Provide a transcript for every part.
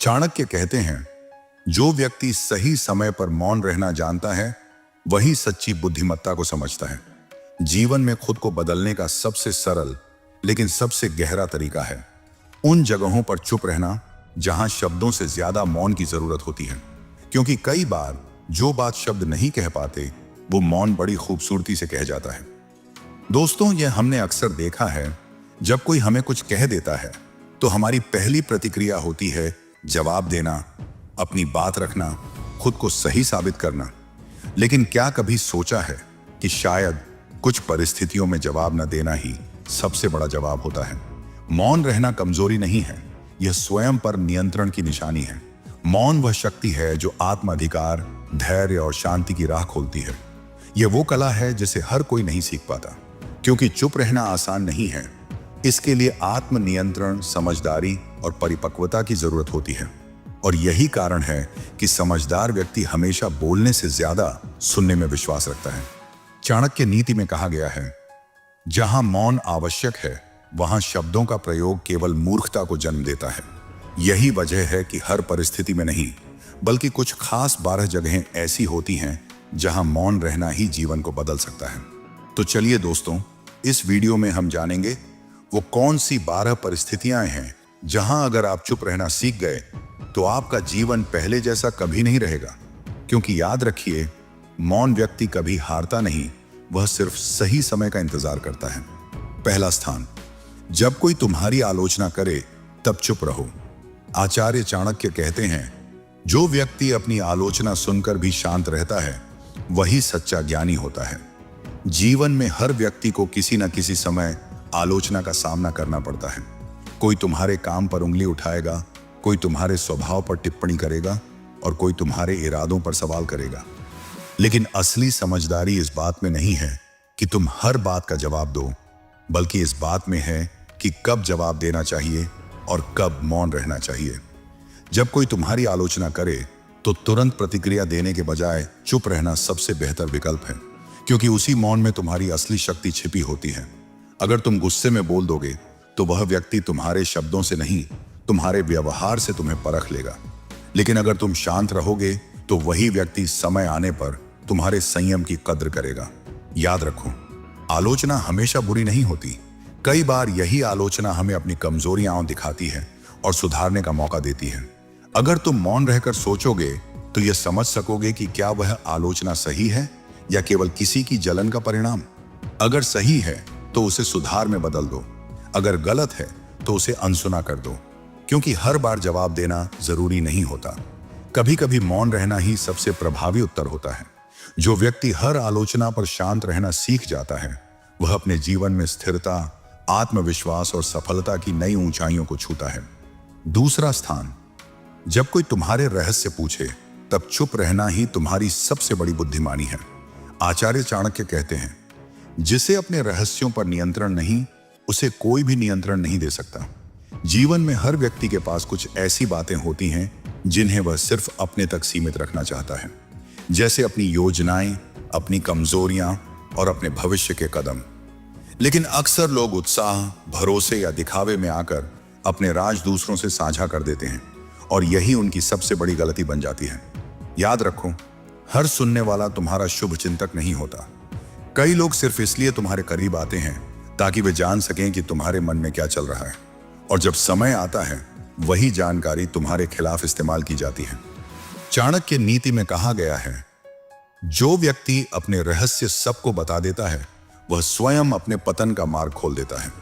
चाणक्य कहते हैं, जो व्यक्ति सही समय पर मौन रहना जानता है वही सच्ची बुद्धिमत्ता को समझता है। जीवन में खुद को बदलने का सबसे सरल लेकिन सबसे गहरा तरीका है उन जगहों पर चुप रहना जहां शब्दों से ज्यादा मौन की जरूरत होती है। क्योंकि कई बार जो बात शब्द नहीं कह पाते वो मौन बड़ी खूबसूरती से कह जाता है। दोस्तों, यह हमने अक्सर देखा है, जब कोई हमें कुछ कह देता है तो हमारी पहली प्रतिक्रिया होती है जवाब देना, अपनी बात रखना, खुद को सही साबित करना। लेकिन क्या कभी सोचा है कि शायद कुछ परिस्थितियों में जवाब न देना ही सबसे बड़ा जवाब होता है। मौन रहना कमजोरी नहीं है, यह स्वयं पर नियंत्रण की निशानी है। मौन वह शक्ति है जो आत्माधिकार, धैर्य और शांति की राह खोलती है। यह वो कला है जिसे हर कोई नहीं सीख पाता, क्योंकि चुप रहना आसान नहीं है। इसके लिए आत्मनियंत्रण, समझदारी और परिपक्वता की जरूरत होती है। और यही कारण है कि समझदार व्यक्ति हमेशा बोलने से ज्यादा सुनने में विश्वास रखता है। चाणक्य नीति में कहा गया है, जहां मौन आवश्यक है वहां शब्दों का प्रयोग केवल मूर्खता को जन्म देता है। यही वजह है कि हर परिस्थिति में नहीं, बल्कि कुछ खास 12 जगहें ऐसी होती हैं जहां मौन रहना ही जीवन को बदल सकता है। तो चलिए दोस्तों, इस वीडियो में हम जानेंगे वो कौन सी 12 परिस्थितियां हैं जहां अगर आप चुप रहना सीख गए तो आपका जीवन पहले जैसा कभी नहीं रहेगा। क्योंकि याद रखिए, मौन व्यक्ति कभी हारता नहीं, वह सिर्फ सही समय का इंतजार करता है। पहला स्थान, जब कोई तुम्हारी आलोचना करे तब चुप रहो। आचार्य चाणक्य कहते हैं, जो व्यक्ति अपनी आलोचना सुनकर भी शांत रहता है वही सच्चा ज्ञानी होता है। जीवन में हर व्यक्ति को किसी न किसी समय आलोचना का सामना करना पड़ता है। कोई तुम्हारे काम पर उंगली उठाएगा, कोई तुम्हारे स्वभाव पर टिप्पणी करेगा और कोई तुम्हारे इरादों पर सवाल करेगा। लेकिन असली समझदारी इस बात में नहीं है कि तुम हर बात का जवाब दो, बल्कि इस बात में है कि कब जवाब देना चाहिए और कब मौन रहना चाहिए। जब कोई तुम्हारी आलोचना करे तो तुरंत प्रतिक्रिया देने के बजाय चुप रहना सबसे बेहतर विकल्प है, क्योंकि उसी मौन में तुम्हारी असली शक्ति छिपी होती है। अगर तुम गुस्से में बोल दोगे तो वह व्यक्ति तुम्हारे शब्दों से नहीं, तुम्हारे व्यवहार से तुम्हें परख लेगा। लेकिन अगर तुम शांत रहोगे तो वही व्यक्ति समय आने पर तुम्हारे संयम की कद्र करेगा। याद रखो, आलोचना हमेशा बुरी नहीं होती। कई बार यही आलोचना हमें अपनी कमजोरियां दिखाती है और सुधारने का मौका देती है। अगर तुम मौन रहकर सोचोगे तो यह समझ सकोगे कि क्या वह आलोचना सही है या केवल किसी की जलन का परिणाम। अगर सही है तो उसे सुधार में बदल दो, अगर गलत है तो उसे अनसुना कर दो। क्योंकि हर बार जवाब देना जरूरी नहीं होता, कभी कभी मौन रहना ही सबसे प्रभावी उत्तर होता है। जो व्यक्ति हर आलोचना पर शांत रहना सीख जाता है वह अपने जीवन में स्थिरता, आत्मविश्वास और सफलता की नई ऊंचाइयों को छूता है। दूसरा स्थान, जब कोई तुम्हारे रहस्य पूछे तब चुप रहना ही तुम्हारी सबसे बड़ी बुद्धिमानी है। आचार्य चाणक्य कहते हैं, जिसे अपने रहस्यों पर नियंत्रण नहीं, उसे कोई भी नियंत्रण नहीं दे सकता। जीवन में हर व्यक्ति के पास कुछ ऐसी बातें होती हैं जिन्हें वह सिर्फ अपने तक सीमित रखना चाहता है, जैसे अपनी योजनाएं, अपनी कमजोरियां और अपने भविष्य के कदम। लेकिन अक्सर लोग उत्साह, भरोसे या दिखावे में आकर अपने राज दूसरों से साझा कर देते हैं और यही उनकी सबसे बड़ी गलती बन जाती है। याद रखो, हर सुनने वाला तुम्हारा शुभ चिंतक नहीं होता। कई लोग सिर्फ इसलिए तुम्हारे करीब आते हैं ताकि वे जान सकें कि तुम्हारे मन में क्या चल रहा है, और जब समय आता है वही जानकारी तुम्हारे खिलाफ इस्तेमाल की जाती है। चाणक्य नीति में कहा गया है, जो व्यक्ति अपने रहस्य सबको बता देता है वह स्वयं अपने पतन का मार्ग खोल देता है।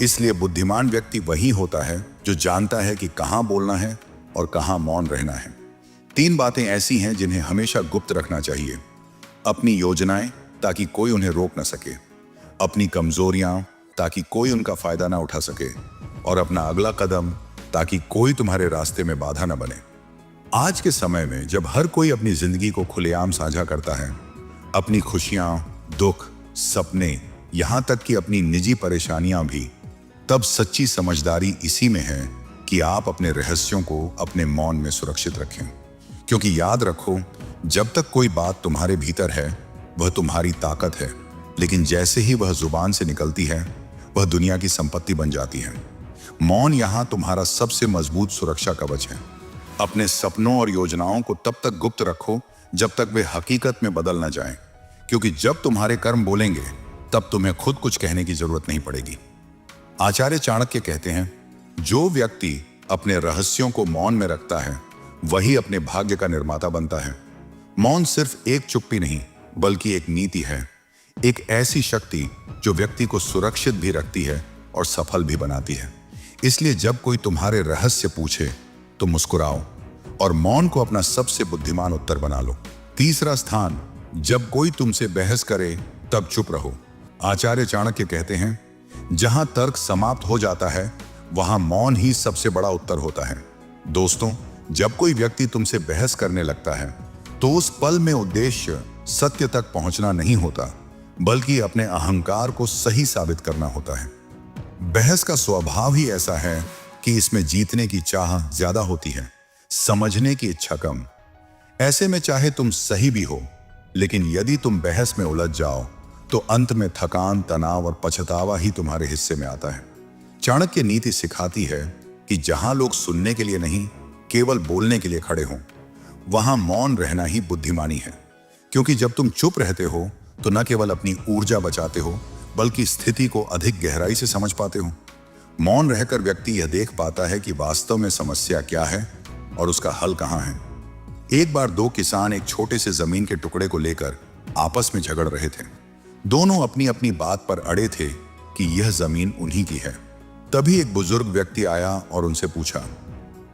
इसलिए बुद्धिमान व्यक्ति वही होता है जो जानता है कि कहां बोलना है और कहां मौन रहना है। 3 बातें ऐसी हैं जिन्हें हमेशा गुप्त रखना चाहिए। अपनी योजनाएं, ताकि कोई उन्हें रोक न सके, अपनी कमजोरियां, ताकि कोई उनका फायदा ना उठा सके, और अपना अगला कदम, ताकि कोई तुम्हारे रास्ते में बाधा न बने। आज के समय में जब हर कोई अपनी जिंदगी को खुलेआम साझा करता है, अपनी खुशियां, दुख, सपने, यहां तक कि अपनी निजी परेशानियां भी, तब सच्ची समझदारी इसी में है कि आप अपने रहस्यों को अपने मौन में सुरक्षित रखें। क्योंकि याद रखो, जब तक कोई बात तुम्हारे भीतर है वह तुम्हारी ताकत है, लेकिन जैसे ही वह जुबान से निकलती है वह दुनिया की संपत्ति बन जाती है। मौन यहां तुम्हारा सबसे मजबूत सुरक्षा कवच है। अपने सपनों और योजनाओं को तब तक गुप्त रखो जब तक वे हकीकत में बदल ना जाएं, क्योंकि जब तुम्हारे कर्म बोलेंगे तब तुम्हें खुद कुछ कहने की जरूरत नहीं पड़ेगी। आचार्य चाणक्य कहते हैं, जो व्यक्ति अपने रहस्यों को मौन में रखता है वही अपने भाग्य का निर्माता बनता है। मौन सिर्फ एक चुप्पी नहीं बल्कि एक नीति है, एक ऐसी शक्ति जो व्यक्ति को सुरक्षित भी रखती है और सफल भी बनाती है। इसलिए जब कोई तुम्हारे रहस्य पूछे तो मुस्कुराओ और मौन को अपना सबसे बुद्धिमान उत्तर बना लो। तीसरा स्थान, जब कोई तुमसे बहस करे तब चुप रहो। आचार्य चाणक्य कहते हैं, जहां तर्क समाप्त हो जाता है वहां मौन ही सबसे बड़ा उत्तर होता है। दोस्तों, जब कोई व्यक्ति तुमसे बहस करने लगता है तो उस पल में उद्देश्य सत्य तक पहुंचना नहीं होता बल्कि अपने अहंकार को सही साबित करना होता है। बहस का स्वभाव ही ऐसा है कि इसमें जीतने की चाह ज्यादा होती है, समझने की इच्छा कम। ऐसे में चाहे तुम सही भी हो, लेकिन यदि तुम बहस में उलझ जाओ तो अंत में थकान, तनाव और पछतावा ही तुम्हारे हिस्से में आता है। चाणक्य नीति सिखाती है कि जहां लोग सुनने के लिए नहीं केवल बोलने के लिए खड़े हों, वहां मौन रहना ही बुद्धिमानी है। क्योंकि जब तुम चुप रहते हो तो न केवल अपनी ऊर्जा बचाते हो बल्कि स्थिति को अधिक गहराई से समझ पाते हो। मौन रहकर व्यक्ति यह देख पाता है कि वास्तव में समस्या क्या है और उसका हल कहां है। एक बार दो किसान एक छोटे से जमीन के टुकड़े को लेकर आपस में झगड़ रहे थे। दोनों अपनी अपनी बात पर अड़े थे कि यह जमीन उन्हीं की है। तभी एक बुजुर्ग व्यक्ति आया और उनसे पूछा,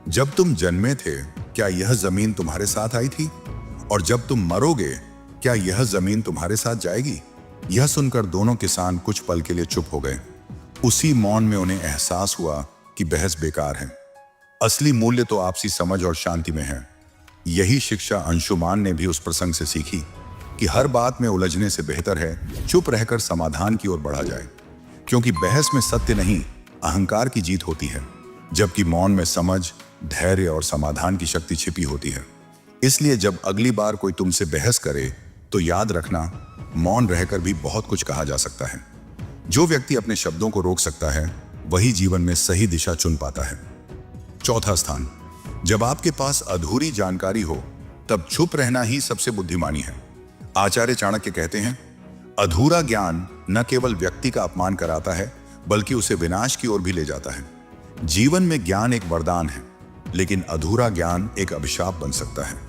जब तुम जन्मे थे क्या यह जमीन तुम्हारे साथ आई थी? और जब तुम मरोगे क्या यह जमीन तुम्हारे साथ जाएगी? यह सुनकर दोनों किसान कुछ पल के लिए चुप हो गए। उसी मौन में उन्हें एहसास हुआ कि बहस बेकार है। असली मूल्य तो आपसी समझ और शांति में है। यही शिक्षा अंशुमान ने भी उस प्रसंग से सीखी कि हर बात में उलझने से बेहतर है चुप रहकर समाधान की ओर बढ़ा जाए। क्योंकि बहस में सत्य नहीं, अहंकार की जीत होती है, जबकि मौन में समझ, धैर्य और समाधान की शक्ति छिपी होती है। इसलिए जब अगली बार कोई तुमसे बहस करे तो याद रखना, मौन रहकर भी बहुत कुछ कहा जा सकता है। जो व्यक्ति अपने शब्दों को रोक सकता है वही जीवन में सही दिशा चुन पाता है। चौथा स्थान, जब आपके पास अधूरी जानकारी हो तब चुप रहना ही सबसे बुद्धिमानी है। आचार्य चाणक्य कहते हैं, अधूरा ज्ञान न केवल व्यक्ति का अपमान कराता है बल्कि उसे विनाश की ओर भी ले जाता है। जीवन में ज्ञान एक वरदान है, लेकिन अधूरा ज्ञान एक अभिशाप बन सकता है।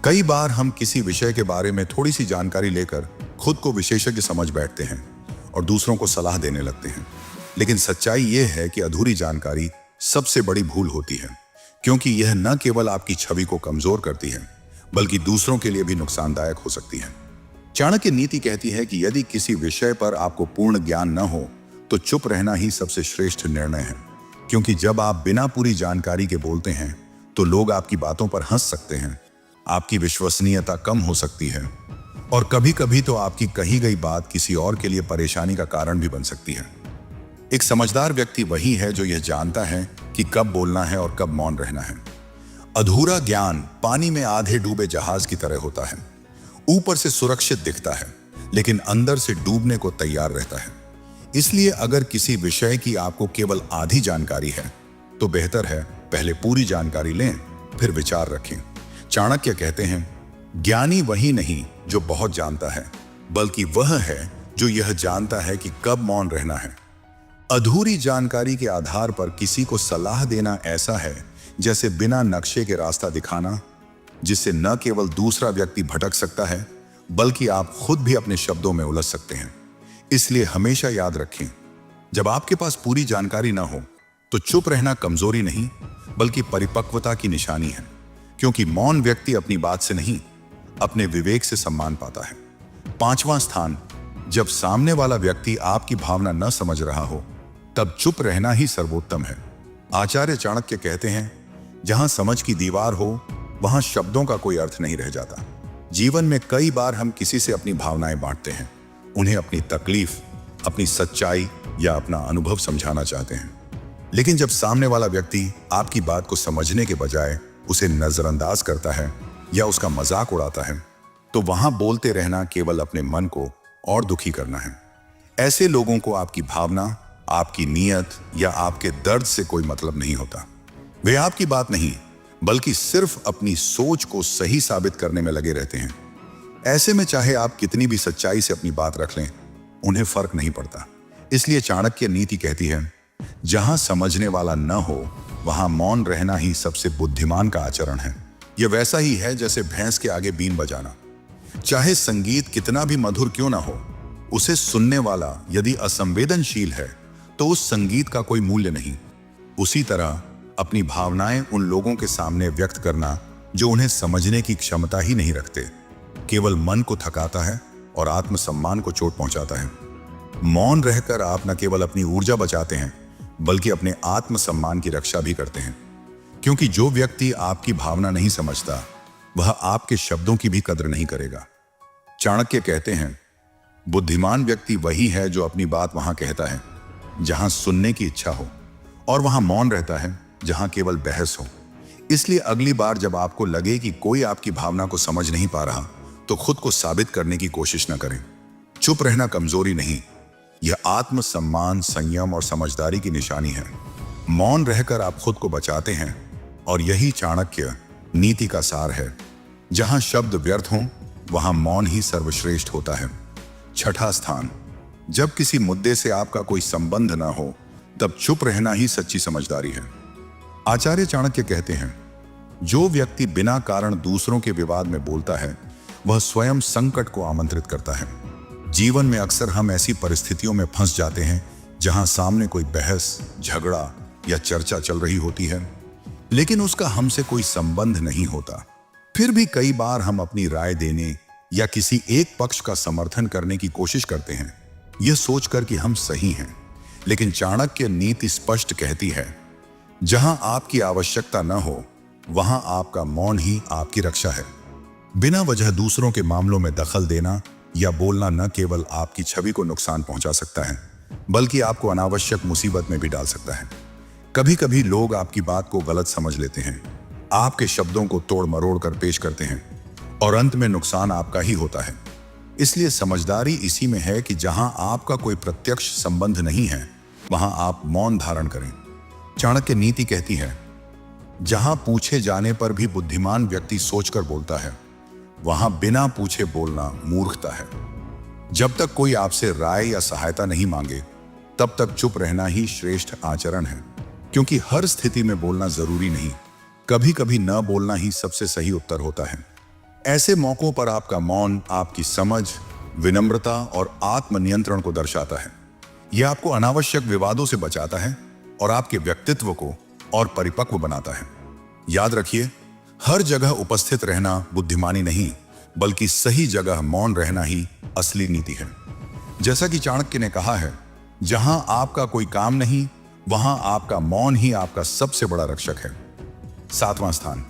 कई बार हम किसी विषय के बारे में थोड़ी सी जानकारी लेकर खुद को विशेषज्ञ समझ बैठते हैं और दूसरों को सलाह देने लगते हैं। लेकिन सच्चाई यह है कि अधूरी जानकारी सबसे बड़ी भूल होती है, क्योंकि यह न केवल आपकी छवि को कमजोर करती है बल्कि दूसरों के लिए भी नुकसानदायक हो सकती है। चाणक्य नीति कहती है कि यदि किसी विषय पर आपको पूर्ण ज्ञान न हो तो चुप रहना ही सबसे श्रेष्ठ निर्णय है। क्योंकि जब आप बिना पूरी जानकारी के बोलते हैं तो लोग आपकी बातों पर हंस सकते हैं, आपकी विश्वसनीयता कम हो सकती है और कभी कभी तो आपकी कही गई बात किसी और के लिए परेशानी का कारण भी बन सकती है। एक समझदार व्यक्ति वही है जो यह जानता है कि कब बोलना है और कब मौन रहना है। अधूरा ज्ञान पानी में आधे डूबे जहाज की तरह होता है। ऊपर से सुरक्षित दिखता है लेकिन अंदर से डूबने को तैयार रहता है। इसलिए अगर किसी विषय की आपको केवल आधी जानकारी है तो बेहतर है पहले पूरी जानकारी लें फिर विचार रखें। चाणक्य कहते हैं, ज्ञानी वही नहीं जो बहुत जानता है बल्कि वह है जो यह जानता है कि कब मौन रहना है। अधूरी जानकारी के आधार पर किसी को सलाह देना ऐसा है जैसे बिना नक्शे के रास्ता दिखाना, जिससे न केवल दूसरा व्यक्ति भटक सकता है बल्कि आप खुद भी अपने शब्दों में उलझ सकते हैं। इसलिए हमेशा याद रखें, जब आपके पास पूरी जानकारी ना हो तो चुप रहना कमजोरी नहीं बल्कि परिपक्वता की निशानी है। क्योंकि मौन व्यक्ति अपनी बात से नहीं अपने विवेक से सम्मान पाता है। पांचवां स्थान, जब सामने वाला व्यक्ति आपकी भावना न समझ रहा हो तब चुप रहना ही सर्वोत्तम है। आचार्य चाणक्य कहते हैं, जहां समझ की दीवार हो वहां शब्दों का कोई अर्थ नहीं रह जाता। जीवन में कई बार हम किसी से अपनी भावनाएं बांटते हैं, उन्हें अपनी तकलीफ, अपनी सच्चाई या अपना अनुभव समझाना चाहते हैं। लेकिन जब सामने वाला व्यक्ति आपकी बात को समझने के बजाय उसे नजरअंदाज करता है या उसका मजाक उड़ाता है तो वहां बोलते रहना केवल अपने मन को और दुखी करना है। ऐसे लोगों को आपकी भावना, आपकी नीयत या आपके दर्द से कोई मतलब नहीं होता। वे आपकी बात नहीं बल्कि सिर्फ अपनी सोच को सही साबित करने में लगे रहते हैं। ऐसे में चाहे आप कितनी भी सच्चाई से अपनी बात रख लें, उन्हें फर्क नहीं पड़ता। इसलिए चाणक्य नीति कहती है, जहां समझने वाला न हो वहां मौन रहना ही सबसे बुद्धिमान का आचरण है। यह वैसा ही है जैसे भैंस के आगे बीन बजाना। चाहे संगीत कितना भी मधुर क्यों ना हो, उसे सुनने वाला यदि असंवेदनशील है तो उस संगीत का कोई मूल्य नहीं। उसी तरह अपनी भावनाएं उन लोगों के सामने व्यक्त करना जो उन्हें समझने की क्षमता ही नहीं रखते, केवल मन को थकाता है और आत्मसम्मान को चोट पहुंचाता है। मौन रहकर आप न केवल अपनी ऊर्जा बचाते हैं, बल्कि अपने आत्मसम्मान की रक्षा भी करते हैं। क्योंकि जो व्यक्ति आपकी भावना नहीं समझता, वह आपके शब्दों की भी कद्र नहीं करेगा। चाणक्य कहते हैं, बुद्धिमान व्यक्ति वही है जो अपनी बात वहां कहता है जहां सुनने की इच्छा हो, और वहां मौन रहता है जहां केवल बहस हो। इसलिए अगली बार जब आपको लगे कि कोई आपकी भावना को समझ नहीं पा रहा, तो खुद को साबित करने की कोशिश न करें। चुप रहना कमजोरी नहीं, यह आत्मसम्मान, संयम और समझदारी की निशानी है। मौन रहकर आप खुद को बचाते हैं, और यही चाणक्य नीति का सार है। जहां शब्द व्यर्थ हों, वहां मौन ही सर्वश्रेष्ठ होता है। छठा स्थान, जब किसी मुद्दे से आपका कोई संबंध ना हो, तब चुप रहना ही सच्ची समझदारी है। आचार्य चाणक्य कहते हैं, जो व्यक्ति बिना कारण दूसरों के विवाद में बोलता है, वह स्वयं संकट को आमंत्रित करता है। जीवन में अक्सर हम ऐसी परिस्थितियों में फंस जाते हैं जहां सामने कोई बहस, झगड़ा या चर्चा चल रही होती है, लेकिन उसका हमसे कोई संबंध नहीं होता। फिर भी कई बार हम अपनी राय देने या किसी एक पक्ष का समर्थन करने की कोशिश करते हैं, यह सोचकर कि हम सही हैं। लेकिन चाणक्य नीति स्पष्ट कहती है, जहां आपकी आवश्यकता न हो, वहां आपका मौन ही आपकी रक्षा है। बिना वजह दूसरों के मामलों में दखल देना या बोलना न केवल आपकी छवि को नुकसान पहुंचा सकता है, बल्कि आपको अनावश्यक मुसीबत में भी डाल सकता है। कभी कभी लोग आपकी बात को गलत समझ लेते हैं, आपके शब्दों को तोड़ मरोड़ कर पेश करते हैं, और अंत में नुकसान आपका ही होता है। इसलिए समझदारी इसी में है कि जहां आपका कोई प्रत्यक्ष संबंध नहीं है, वहां आप मौन धारण करें। चाणक्य नीति कहती है, जहां पूछे जाने पर भी बुद्धिमान व्यक्ति सोचकर बोलता है, वहां बिना पूछे बोलना मूर्खता है। जब तक कोई आपसे राय या सहायता नहीं मांगे, तब तक चुप रहना ही श्रेष्ठ आचरण है। क्योंकि हर स्थिति में बोलना जरूरी नहीं, कभी कभी न बोलना ही सबसे सही उत्तर होता है। ऐसे मौकों पर आपका मौन आपकी समझ, विनम्रता और आत्मनियंत्रण को दर्शाता है। यह आपको अनावश्यक विवादों से बचाता है और आपके व्यक्तित्व को और परिपक्व बनाता है। याद रखिए, हर जगह उपस्थित रहना बुद्धिमानी नहीं, बल्कि सही जगह मौन रहना ही असली नीति है। जैसा कि चाणक्य ने कहा है, जहां आपका कोई काम नहीं, वहां आपका मौन ही आपका सबसे बड़ा रक्षक है। सातवां स्थान,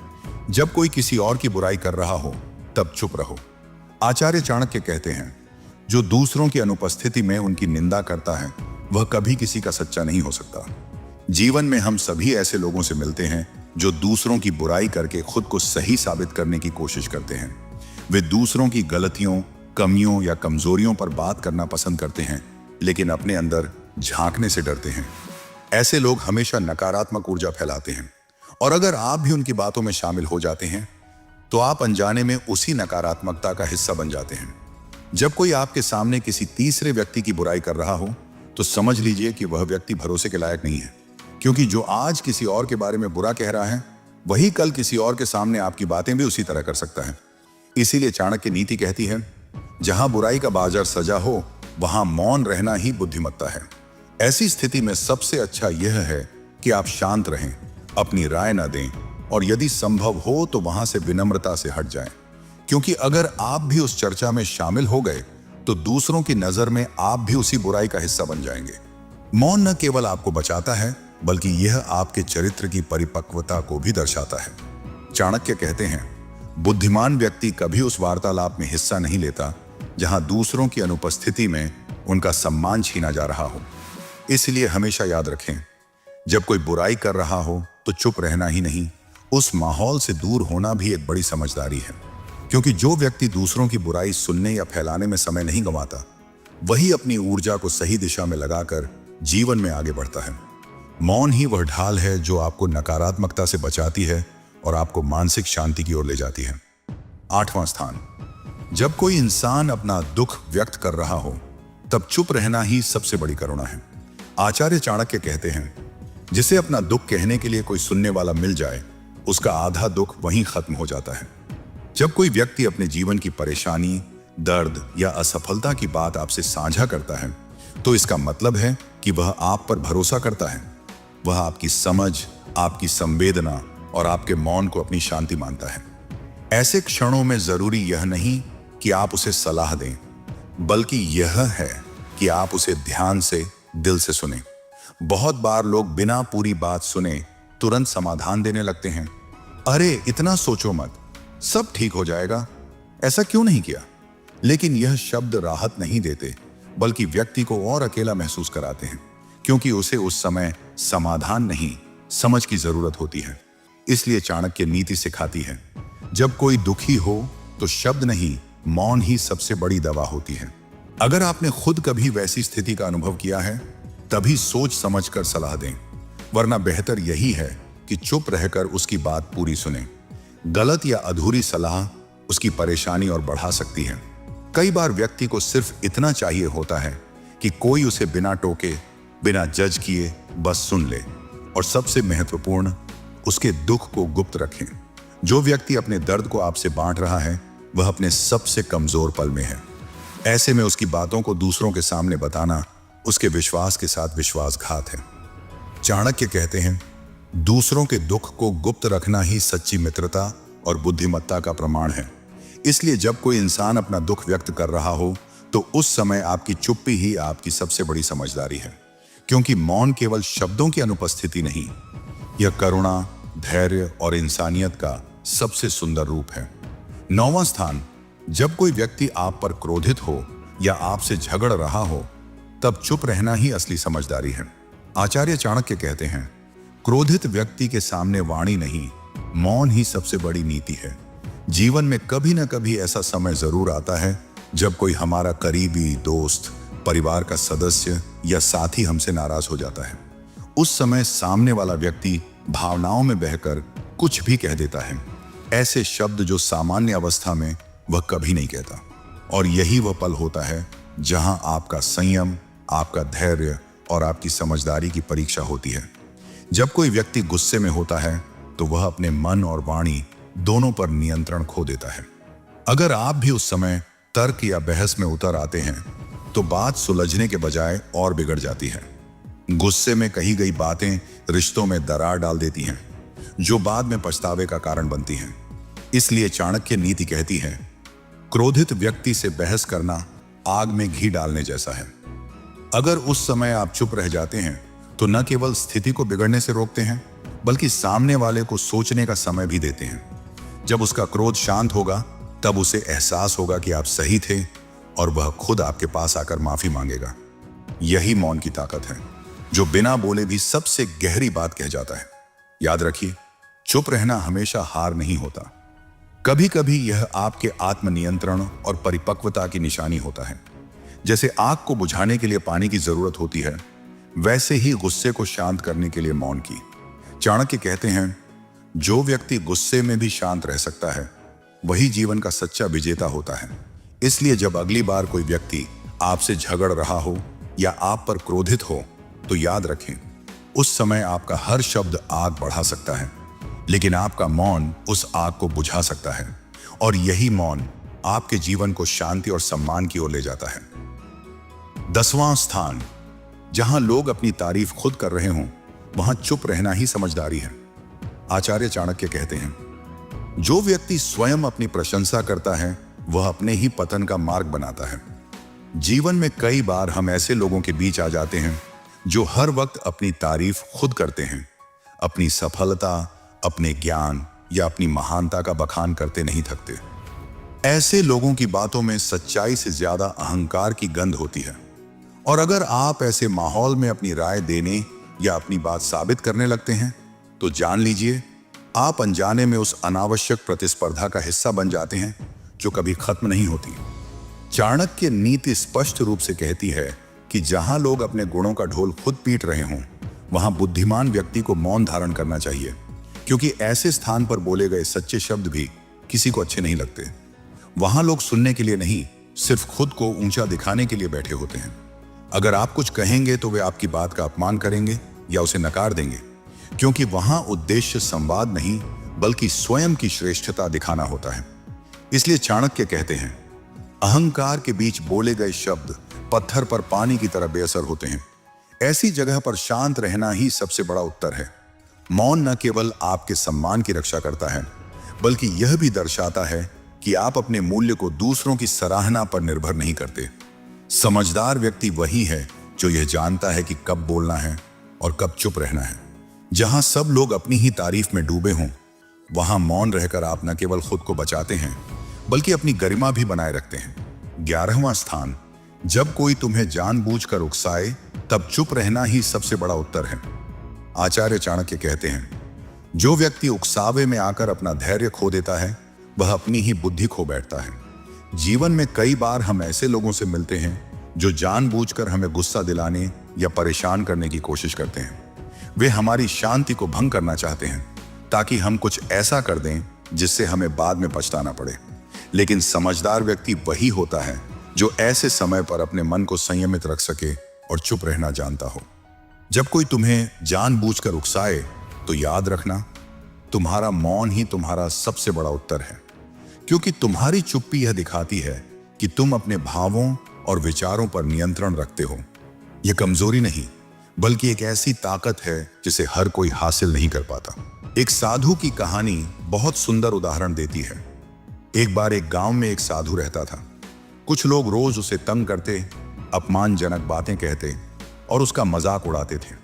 जब कोई किसी और की बुराई कर रहा हो, तब चुप रहो। आचार्य चाणक्य कहते हैं, जो दूसरों की अनुपस्थिति में उनकी निंदा करता है, वह कभी किसी का सच्चा नहीं हो सकता। जीवन में हम सभी ऐसे लोगों से मिलते हैं जो दूसरों की बुराई करके खुद को सही साबित करने की कोशिश करते हैं। वे दूसरों की गलतियों, कमियों या कमजोरियों पर बात करना पसंद करते हैं, लेकिन अपने अंदर झांकने से डरते हैं। ऐसे लोग हमेशा नकारात्मक ऊर्जा फैलाते हैं, और अगर आप भी उनकी बातों में शामिल हो जाते हैं, तो आप अनजाने में उसी नकारात्मकता का हिस्सा बन जाते हैं। जब कोई आपके सामने किसी तीसरे व्यक्ति की बुराई कर रहा हो, तो समझ लीजिए कि वह व्यक्ति भरोसे के लायक नहीं है। क्योंकि जो आज किसी और के बारे में बुरा कह रहा है, वही कल किसी और के सामने आपकी बातें भी उसी तरह कर सकता है। इसीलिए चाणक्य नीति कहती है, जहां बुराई का बाजार सजा हो, वहां मौन रहना ही बुद्धिमत्ता है। ऐसी स्थिति में सबसे अच्छा यह है कि आप शांत रहें, अपनी राय न दें, और यदि संभव हो तो वहां से विनम्रता से हट जाएं। क्योंकि अगर आप भी उस चर्चा में शामिल हो गए, तो दूसरों की नजर में आप भी उसी बुराई का हिस्सा बन जाएंगे। मौन न केवल आपको बचाता है, बल्कि यह आपके चरित्र की परिपक्वता को भी दर्शाता है। चाणक्य कहते हैं, बुद्धिमान व्यक्ति कभी उस वार्तालाप में हिस्सा नहीं लेता जहां दूसरों की अनुपस्थिति में उनका सम्मान छीना जा रहा हो। इसलिए हमेशा याद रखें, जब कोई बुराई कर रहा हो तो चुप रहना ही नहीं, उस माहौल से दूर होना भी एक बड़ी समझदारी है। क्योंकि जो व्यक्ति दूसरों की बुराई सुनने या फैलाने में समय नहीं गंवाता, वही अपनी ऊर्जा को सही दिशा में लगाकर जीवन में आगे बढ़ता है। मौन ही वह ढाल है जो आपको नकारात्मकता से बचाती है और आपको मानसिक शांति की ओर ले जाती है। 8वां स्थान, जब कोई इंसान अपना दुख व्यक्त कर रहा हो तब चुप रहना ही सबसे बड़ी करुणा है। आचार्य चाणक्य कहते हैं, जिसे अपना दुख कहने के लिए कोई सुनने वाला मिल जाए उसका आधा दुख वहीं खत्म हो जाता है। जब कोई व्यक्ति अपने जीवन की परेशानी, दर्द या असफलता की बात आपसे साझा करता है तो इसका मतलब है कि वह आप पर भरोसा करता है। वह आपकी समझ, आपकी संवेदना और आपके मौन को अपनी शांति मानता है। ऐसे क्षणों में जरूरी यह नहीं कि आप उसे सलाह दें, बल्कि यह है कि आप उसे ध्यान से, दिल से सुने। बहुत बार लोग बिना पूरी बात सुने तुरंत समाधान देने लगते हैं। अरे इतना सोचो मत, सब ठीक हो जाएगा, ऐसा क्यों नहीं किया? लेकिन यह शब्द राहत नहीं देते, बल्कि व्यक्ति को और अकेला महसूस कराते हैं, क्योंकि उसे उस समय समाधान नहीं, समझ की जरूरत होती है। इसलिए चाणक्य नीति सिखाती है, जब कोई दुखी हो तो शब्द नहीं, मौन ही सबसे बड़ी दवा होती है। अगर आपने खुद कभी वैसी स्थिति का अनुभव किया है, तभी सोच समझकर सलाह दें, वरना बेहतर यही है कि चुप रहकर उसकी बात पूरी सुने। गलत या अधूरी सलाह उसकी परेशानी और बढ़ा सकती है। कई बार व्यक्ति को सिर्फ इतना चाहिए होता है कि कोई उसे बिना टोके, बिना जज किए बस सुन ले, और सबसे महत्वपूर्ण, उसके दुख को गुप्त रखें। जो व्यक्ति अपने दर्द को आपसे बांट रहा है वह अपने सबसे कमजोर पल में है। ऐसे में उसकी बातों को दूसरों के सामने बताना उसके विश्वास के साथ विश्वासघात है। चाणक्य कहते हैं, दूसरों के दुख को गुप्त रखना ही सच्ची मित्रता और बुद्धिमत्ता का प्रमाण है। इसलिए जब कोई इंसान अपना दुख व्यक्त कर रहा हो तो उस समय आपकी चुप्पी ही आपकी सबसे बड़ी समझदारी है, क्योंकि मौन केवल शब्दों की अनुपस्थिति नहीं, यह करुणा, धैर्य और इंसानियत का सबसे सुंदर रूप है। 9वां स्थान, जब कोई व्यक्ति आप पर क्रोधित हो या आपसे झगड़ रहा हो तब चुप रहना ही असली समझदारी है। आचार्य चाणक्य कहते हैं, क्रोधित व्यक्ति के सामने वाणी नहीं, मौन ही सबसे बड़ी नीति है। जीवन में कभी न कभी ऐसा समय जरूर आता है जब कोई हमारा करीबी दोस्त, परिवार का सदस्य या साथी हमसे नाराज हो जाता है। उस समय सामने वाला व्यक्ति भावनाओं में बहकर कुछ भी कह देता है, ऐसे शब्द जो सामान्य अवस्था में वह कभी नहीं कहता। और यही वह पल होता है जहां आपका संयम, आपका धैर्य और आपकी समझदारी की परीक्षा होती है। जब कोई व्यक्ति गुस्से में होता है तो वह अपने मन और वाणी दोनों पर नियंत्रण खो देता है। अगर आप भी उस समय तर्क या बहस में उतर आते हैं तो बात सुलझने के बजाय और बिगड़ जाती है। गुस्से में कही गई बातें रिश्तों में दरार डाल देती हैं, जो बाद में पछतावे का कारण बनती हैं। इसलिए चाणक्य नीति कहती है, क्रोधित व्यक्ति से बहस करना आग में घी डालने जैसा है। अगर उस समय आप चुप रह जाते हैं तो न केवल स्थिति को बिगड़ने से रोकते हैं, बल्कि सामने वाले को सोचने का समय भी देते हैं। जब उसका क्रोध शांत होगा तब उसे एहसास होगा कि आप सही थे और वह खुद आपके पास आकर माफी मांगेगा। यही मौन की ताकत है, जो बिना बोले भी सबसे गहरी बात कह जाता है। याद रखिए, चुप रहना हमेशा हार नहीं होता। कभी कभी यह आपके आत्मनियंत्रण और परिपक्वता की निशानी होता है। जैसे आग को बुझाने के लिए पानी की जरूरत होती है, वैसे ही गुस्से को शांत करने के लिए मौन की। चाणक्य कहते हैं, जो व्यक्ति गुस्से में भी शांत रह सकता है वही जीवन का सच्चा विजेता होता है। इसलिए जब अगली बार कोई व्यक्ति आपसे झगड़ रहा हो या आप पर क्रोधित हो तो याद रखें, उस समय आपका हर शब्द आग बढ़ा सकता है, लेकिन आपका मौन उस आग को बुझा सकता है। और यही मौन आपके जीवन को शांति और सम्मान की ओर ले जाता है। 10वां स्थान, जहां लोग अपनी तारीफ खुद कर रहे हों वहां चुप रहना ही समझदारी है। आचार्य चाणक्य कहते हैं, जो व्यक्ति स्वयं अपनी प्रशंसा करता है वह अपने ही पतन का मार्ग बनाता है। जीवन में कई बार हम ऐसे लोगों के बीच आ जाते हैं जो हर वक्त अपनी तारीफ खुद करते हैं, अपनी सफलता, अपने ज्ञान या अपनी महानता का बखान करते नहीं थकते। ऐसे लोगों की बातों में सच्चाई से ज्यादा अहंकार की गंध होती है। और अगर आप ऐसे माहौल में अपनी राय देने या अपनी बात साबित करने लगते हैं तो जान लीजिए, आप अनजाने में उस अनावश्यक प्रतिस्पर्धा का हिस्सा बन जाते हैं जो कभी खत्म नहीं होती। चाणक्य नीति स्पष्ट रूप से कहती है कि जहां लोग अपने गुणों का ढोल खुद पीट रहे हों वहां बुद्धिमान व्यक्ति को मौन धारण करना चाहिए, क्योंकि ऐसे स्थान पर बोले गए सच्चे शब्द भी किसी को अच्छे नहीं लगते। वहां लोग सुनने के लिए नहीं, सिर्फ खुद को ऊंचा दिखाने के लिए बैठे होते हैं। अगर आप कुछ कहेंगे तो वे आपकी बात का अपमान करेंगे या उसे नकार देंगे, क्योंकि वहां उद्देश्य संवाद नहीं बल्कि स्वयं की श्रेष्ठता दिखाना होता है। इसलिए चाणक्य कहते हैं, अहंकार के बीच बोले गए शब्द पत्थर पर पानी की तरह बेअसर होते हैं। ऐसी जगह पर शांत रहना ही सबसे बड़ा उत्तर है। मौन न केवल आपके सम्मान की रक्षा करता है, बल्कि यह भी दर्शाता है कि आप अपने मूल्य को दूसरों की सराहना पर निर्भर नहीं करते। समझदार व्यक्ति वही है जो यह जानता है कि कब बोलना है और कब चुप रहना है। जहां सब लोग अपनी ही तारीफ में डूबे हों, वहां मौन रहकर आप न केवल खुद को बचाते हैं बल्कि अपनी गरिमा भी बनाए रखते हैं। 11वां स्थान, जब कोई तुम्हें जानबूझकर उकसाए तब चुप रहना ही सबसे बड़ा उत्तर है। आचार्य चाणक्य कहते हैं, जो व्यक्ति उकसावे में आकर अपना धैर्य खो देता है वह अपनी ही बुद्धि खो बैठता है। जीवन में कई बार हम ऐसे लोगों से मिलते हैं जो जानबूझकर हमें गुस्सा दिलाने या परेशान करने की कोशिश करते हैं। वे हमारी शांति को भंग करना चाहते हैं ताकि हम कुछ ऐसा कर दें जिससे हमें बाद में पछताना पड़े। लेकिन समझदार व्यक्ति वही होता है जो ऐसे समय पर अपने मन को संयमित रख सके और चुप रहना जानता हो। जब कोई तुम्हें जानबूझकर उकसाए तो याद रखना, तुम्हारा मौन ही तुम्हारा सबसे बड़ा उत्तर है, क्योंकि तुम्हारी चुप्पी यह दिखाती है कि तुम अपने भावों और विचारों पर नियंत्रण रखते हो। यह कमजोरी नहीं बल्कि एक ऐसी ताकत है जिसे हर कोई हासिल नहीं कर पाता। एक साधु की कहानी बहुत सुंदर उदाहरण देती है। एक बार एक गांव में एक साधु रहता था। कुछ लोग रोज उसे तंग करते, अपमानजनक बातें कहते और उसका मजाक उड़ाते थे,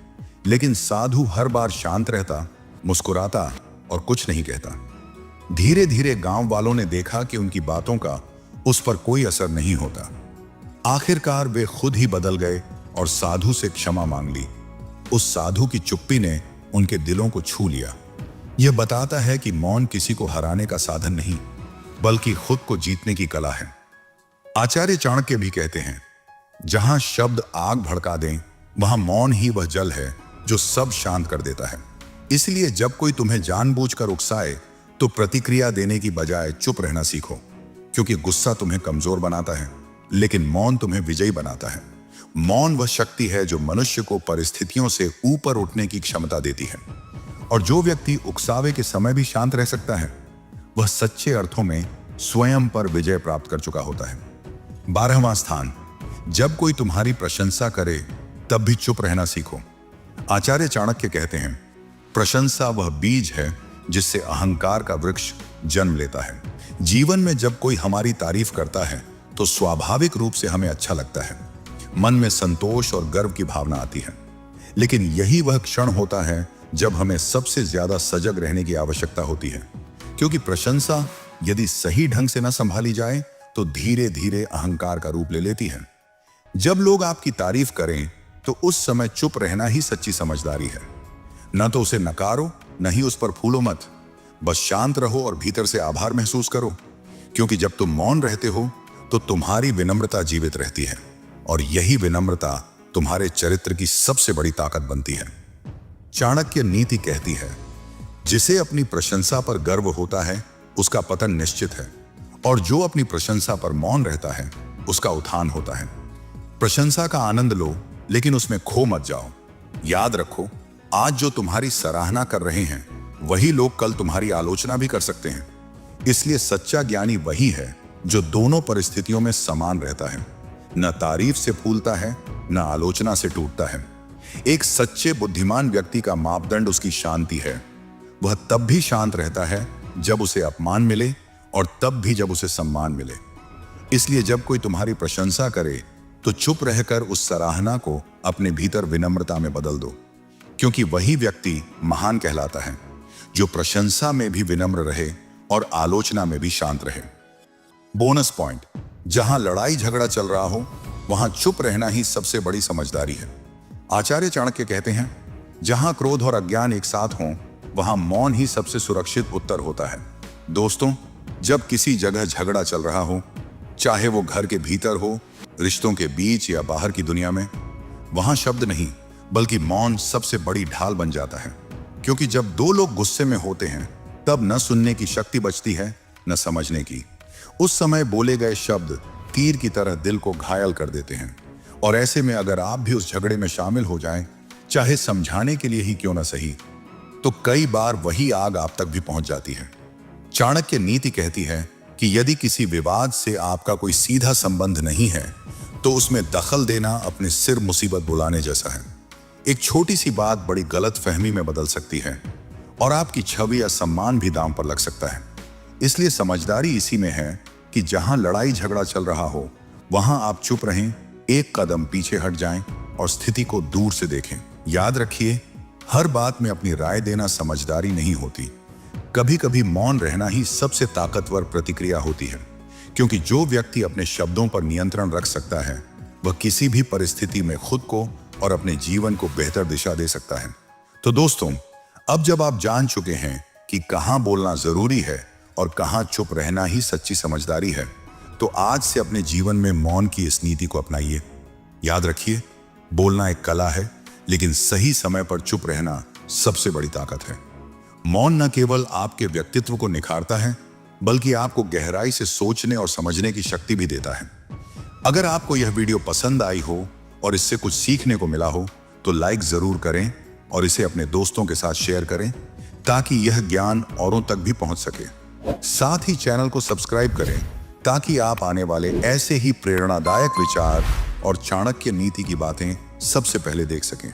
लेकिन साधु हर बार शांत रहता, मुस्कुराता और कुछ नहीं कहता। धीरे धीरे गांव वालों ने देखा कि उनकी बातों का उस पर कोई असर नहीं होता। आखिरकार वे खुद ही बदल गए और साधु से क्षमा मांग ली। उस साधु की चुप्पी ने उनके दिलों को छू लिया। यह बताता है कि मौन किसी को हराने का साधन नहीं बल्कि खुद को जीतने की कला है। आचार्य चाणक्य भी कहते हैं, जहां शब्द आग भड़का दें वहां मौन ही वह जल है जो सब शांत कर देता है। इसलिए जब कोई तुम्हें जानबूझकर उकसाए तो प्रतिक्रिया देने की बजाय चुप रहना सीखो, क्योंकि गुस्सा तुम्हें कमजोर बनाता है लेकिन मौन तुम्हें विजयी बनाता है। मौन वह शक्ति है जो मनुष्य को परिस्थितियों से ऊपर उठने की क्षमता देती है, और जो व्यक्ति उकसावे के समय भी शांत रह सकता है वह सच्चे अर्थों में स्वयं पर विजय प्राप्त कर चुका होता है। 12वां स्थान, जब कोई तुम्हारी प्रशंसा करे तब भी चुप रहना सीखो। आचार्य चाणक्य कहते हैं, प्रशंसा वह बीज है जिससे अहंकार का वृक्ष जन्म लेता है। जीवन में जब कोई हमारी तारीफ करता है तो स्वाभाविक रूप से हमें अच्छा लगता है, मन में संतोष और गर्व की भावना आती है। लेकिन यही वह क्षण होता है जब हमें सबसे ज्यादा सजग रहने की आवश्यकता होती है, क्योंकि प्रशंसा यदि सही ढंग से न संभाली जाए तो धीरे धीरे अहंकार का रूप ले लेती है। जब लोग आपकी तारीफ करें तो उस समय चुप रहना ही सच्ची समझदारी है। न तो उसे नकारो, न ही उस पर फूलो मत, बस शांत रहो और भीतर से आभार महसूस करो, क्योंकि जब तुम मौन रहते हो तो तुम्हारी विनम्रता जीवित रहती है, और यही विनम्रता तुम्हारे चरित्र की सबसे बड़ी ताकत बनती है। चाणक्य नीति कहती है, जिसे अपनी प्रशंसा पर गर्व होता है उसका पतन निश्चित है, और जो अपनी प्रशंसा पर मौन रहता है उसका उत्थान होता है। प्रशंसा का आनंद लो, लेकिन उसमें खो मत जाओ। याद रखो, आज जो तुम्हारी सराहना कर रहे हैं वही लोग कल तुम्हारी आलोचना भी कर सकते हैं। इसलिए सच्चा ज्ञानी वही है जो दोनों परिस्थितियों में समान रहता है, न तारीफ से फूलता है न आलोचना से टूटता है। एक सच्चे बुद्धिमान व्यक्ति का मापदंड उसकी शांति है। वह तब भी शांत रहता है जब उसे अपमान मिले और तब भी जब उसे सम्मान मिले। इसलिए जब कोई तुम्हारी प्रशंसा करे तो चुप रहकर उस सराहना को अपने भीतर विनम्रता में बदल दो, क्योंकि वही व्यक्ति महान कहलाता है जो प्रशंसा में भी विनम्र रहे और आलोचना में भी शांत रहे। बोनस पॉइंट, जहां लड़ाई झगड़ा चल रहा हो वहां चुप रहना ही सबसे बड़ी समझदारी है। आचार्य चाणक्य कहते हैं, जहां क्रोध और अज्ञान एक साथ हों वहां मौन ही सबसे सुरक्षित उत्तर होता है। दोस्तों, जब किसी जगह झगड़ा चल रहा हो, चाहे वो घर के भीतर हो, रिश्तों के बीच या बाहर की दुनिया में, वहां शब्द नहीं बल्कि मौन सबसे बड़ी ढाल बन जाता है। क्योंकि जब दो लोग गुस्से में होते हैं तब न सुनने की शक्ति बचती है न समझने की। उस समय बोले गए शब्द तीर की तरह दिल को घायल कर देते हैं। और ऐसे में अगर आप भी उस झगड़े में शामिल हो जाएं, चाहे समझाने के लिए ही क्यों ना सही, तो कई बार वही आग आप तक भी पहुंच जाती है। चाणक्य नीति कहती है कि यदि किसी विवाद से आपका कोई सीधा संबंध नहीं है तो उसमें दखल देना अपने सिर मुसीबत बुलाने जैसा है। एक छोटी सी बात बड़ी गलत फहमी में बदल सकती है और आपकी छवि या सम्मान भी दांव पर लग सकता है। इसलिए समझदारी इसी में है कि जहां लड़ाई झगड़ा चल रहा हो वहां आप चुप रहें, एक कदम पीछे हट जाएं और स्थिति को दूर से देखें। याद रखिए, हर बात में अपनी राय देना समझदारी नहीं होती। कभी कभी मौन रहना ही सबसे ताकतवर प्रतिक्रिया होती है, क्योंकि जो व्यक्ति अपने शब्दों पर नियंत्रण रख सकता है वह किसी भी परिस्थिति में खुद को और अपने जीवन को बेहतर दिशा दे सकता है। तो दोस्तों, अब जब आप जान चुके हैं कि कहां बोलना जरूरी है और कहां चुप रहना ही सच्ची समझदारी है, तो आज से अपने जीवन में मौन की इस नीति को अपनाइए। याद रखिए, बोलना एक कला है, लेकिन सही समय पर चुप रहना सबसे बड़ी ताकत है। मौन न केवल आपके व्यक्तित्व को निखारता है, बल्कि आपको गहराई से सोचने और समझने की शक्ति भी देता है। अगर आपको यह वीडियो पसंद आई हो और इससे कुछ सीखने को मिला हो तो लाइक जरूर करें और इसे अपने दोस्तों के साथ शेयर करें ताकि यह ज्ञान औरों तक भी पहुंच सके। साथ ही चैनल को सब्सक्राइब करें ताकि आप आने वाले ऐसे ही प्रेरणादायक विचार और चाणक्य नीति की बातें सबसे पहले देख सकें।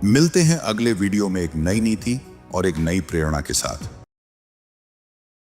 मिलते हैं अगले वीडियो में एक नई नीति और एक नई प्रेरणा के साथ।